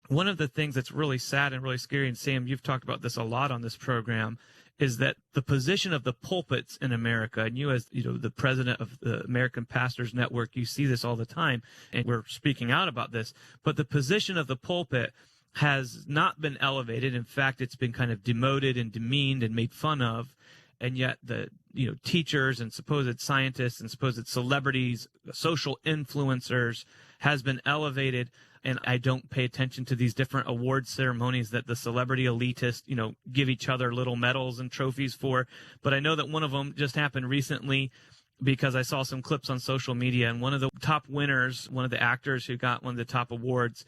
one of the things that's really sad and really scary, and Sam, you've talked about this a lot on this program, is that the position of the pulpits in America, and you as the president of the American Pastors Network, you see this all the time, and we're speaking out about this, but the position of the pulpit has not been elevated. In fact, it's been kind of demoted and demeaned and made fun of. And yet the teachers and supposed scientists and supposed celebrities, social influencers has been elevated. And I don't pay attention to these different award ceremonies that the celebrity elitists, give each other little medals and trophies for. But I know that one of them just happened recently because I saw some clips on social media. And one of the top winners, one of the actors who got one of the top awards,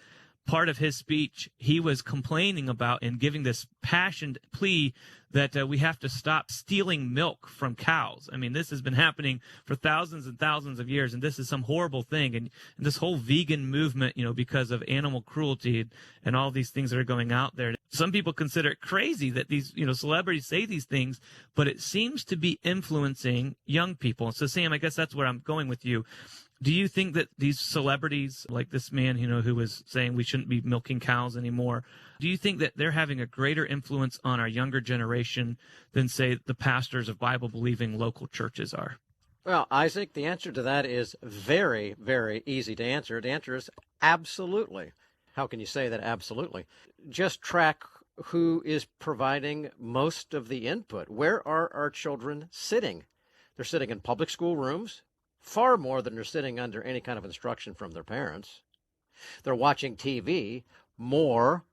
part of his speech, he was complaining about and giving this passionate plea that we have to stop stealing milk from cows. I mean, this has been happening for thousands and thousands of years, and this is some horrible thing. And this whole vegan movement, because of animal cruelty and all these things that are going out there, some people consider it crazy that these, celebrities say these things, but it seems to be influencing young people. So, Sam, I guess that's where I'm going with you. Do you think that these celebrities, like this man, who was saying we shouldn't be milking cows anymore, do you think that they're having a greater influence on our younger generation than, say, the pastors of Bible-believing local churches are? Well, Isaac, the answer to that is very, very easy to answer. The answer is absolutely. How can you say that absolutely? Just track who is providing most of the input. Where are our children sitting? They're sitting in public school rooms, far more than they're sitting under any kind of instruction from their parents. They're watching TV more,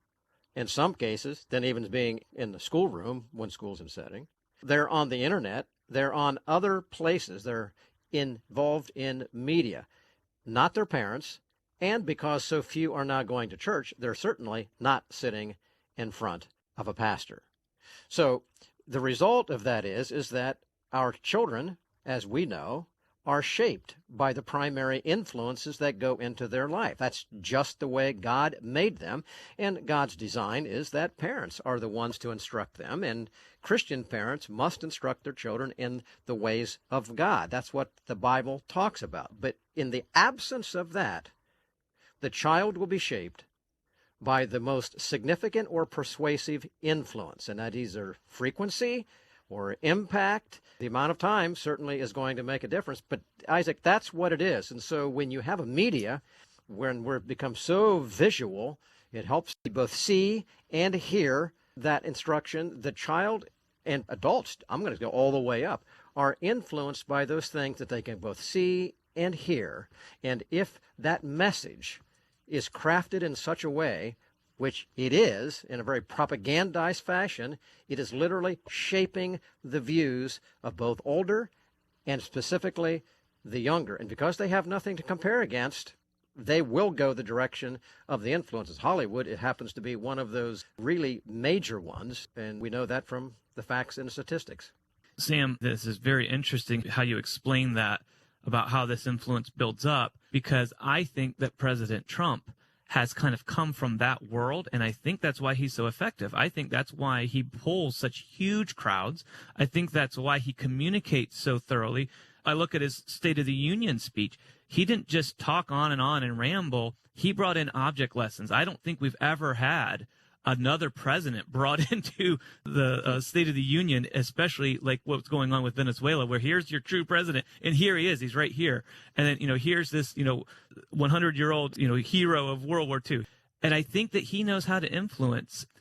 in some cases, than even being in the schoolroom when school's in setting. They're on the internet. They're on other places. They're involved in media, not their parents. And because so few are now going to church, they're certainly not sitting in front of a pastor. So the result of that is that our children, as we know, are shaped by the primary influences that go into their life. That's just the way God made them, and God's design is that parents are the ones to instruct them, and Christian parents must instruct their children in the ways of God. That's what the Bible talks about. But in the absence of that, the child will be shaped by the most significant or persuasive influence, and that is either frequency or impact. The amount of time certainly is going to make a difference. But, Isaac, that's what it is. And so when you have a media, when we've become so visual, it helps you both see and hear that instruction. The child and adults, I'm going to go all the way up, are influenced by those things that they can both see and hear. And if that message is crafted in such a way, which it is, in a very propagandized fashion, it is literally shaping the views of both older and specifically the younger. And because they have nothing to compare against, they will go the direction of the influences. Hollywood, it happens to be one of those really major ones, and we know that from the facts and the statistics. Sam, this is very interesting how you explain that about how this influence builds up, because I think that President Trump has kind of come from that world, and I think that's why he's so effective. I think that's why he pulls such huge crowds. I think that's why he communicates so thoroughly. I look at his State of the Union speech. He didn't just talk on and ramble. He brought in object lessons. I don't think we've ever had another president brought into the State of the Union, especially like what's going on with Venezuela, where here's your true president, and here he is, he's right here. And then, here's this, 100-year-old, hero of World War II. And I think that he knows how to influence.